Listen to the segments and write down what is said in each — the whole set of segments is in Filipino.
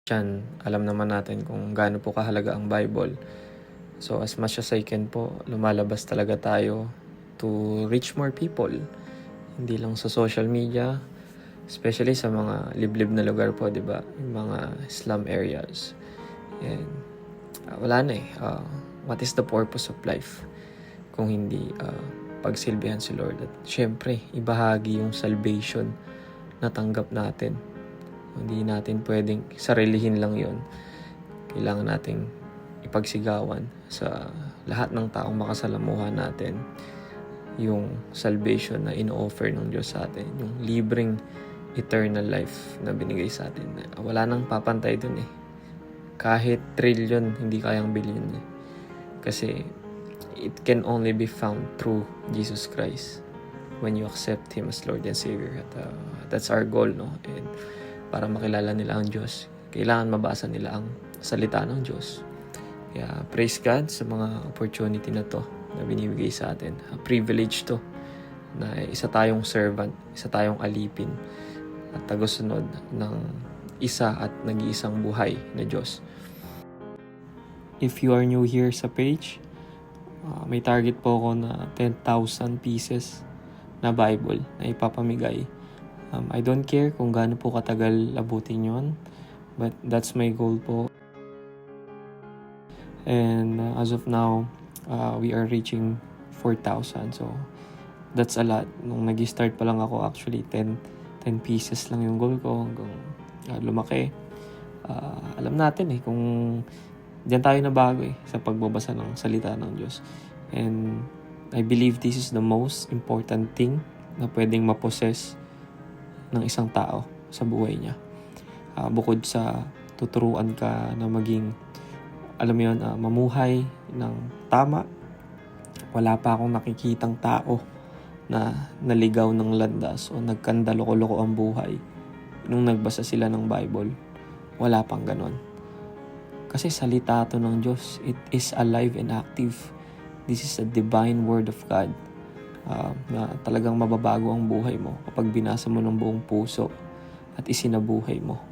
Diyan, alam naman natin kung gaano po kahalaga ang Bible. So as much as I can po, lumalabas talaga tayo to reach more people. Hindi lang sa social media, especially sa mga liblib na lugar po, di ba? Yung mga slum areas. And wala na eh. What is the purpose of life kung hindi pagsilbihan si Lord? At syempre, ibahagi yung salvation na tanggap natin. Hindi natin pwedeng sarilihin lang yon. Kailangan nating ipagsigawan sa lahat ng taong makasalamuha natin yung salvation na ino-offer ng Diyos sa atin. Yung libreng eternal life na binigay sa atin. Wala nang papantay dun eh. Kahit trillion, hindi kayang billion eh. Kasi it can only be found through Jesus Christ when you accept Him as Lord and Savior. At that's our goal, no? And para makilala nila ang Diyos, kailangan mabasa nila ang salita ng Diyos. Kaya praise God sa mga opportunity na to na binibigay sa atin. A privilege to na isa tayong servant, isa tayong alipin at tagusunod ng isa at nag-iisang buhay na Diyos. If you are new here sa page, may target po ako na 10,000 pieces na Bible na ipapamigay. I don't care kung gaano po katagal abutin yon, but that's my goal po. And as of now, we are reaching 4,000. So that's a lot. Nung nag-start pa lang ako, actually 10 pieces lang yung goal ko hanggang lumaki. Alam natin eh kung diyan tayo nabago eh sa pagbabasa ng salita ng Diyos. And I believe this is the most important thing na pwedeng mapossess ng isang tao sa buhay niya. Bukod sa tuturuan ka na maging, alam mo yun, mamuhay ng tama, wala pa akong nakikitang tao na naligaw ng landas o nagkandaloko-loko ang buhay nung nagbasa sila ng Bible. Wala pang ganon. Kasi salita to ng Diyos. It is alive and active. This is a divine word of God. Na talagang mababago ang buhay mo kapag binasa mo ng buong puso at isinabuhay mo.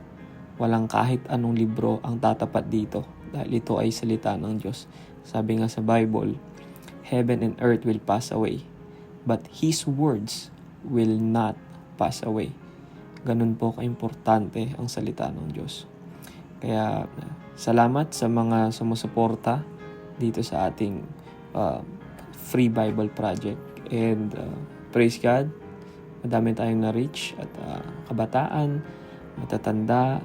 Walang kahit anong libro ang tatapat dito dahil ito ay salita ng Diyos. Sabi nga sa Bible, heaven and earth will pass away, but His words will not pass away. Ganun po kaimportante ang salita ng Diyos. Kaya salamat sa mga sumusuporta dito sa ating free Bible project. And praise God, madami tayong na-reach at kabataan, matatanda,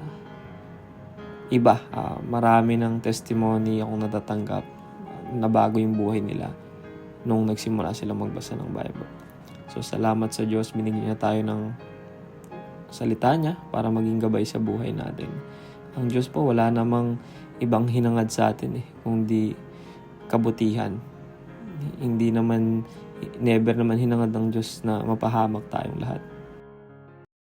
iba. Marami ng testimony akong natatanggap na bago yung buhay nila nung nagsimula silang magbasa ng Bible. So salamat sa Diyos, binigyan niya tayo ng salita niya para maging gabay sa buhay natin. Ang Diyos po, wala namang ibang hinangad sa atin kundi kabutihan. Hindi naman, never naman hinangad ng Diyos na mapahamak tayong lahat.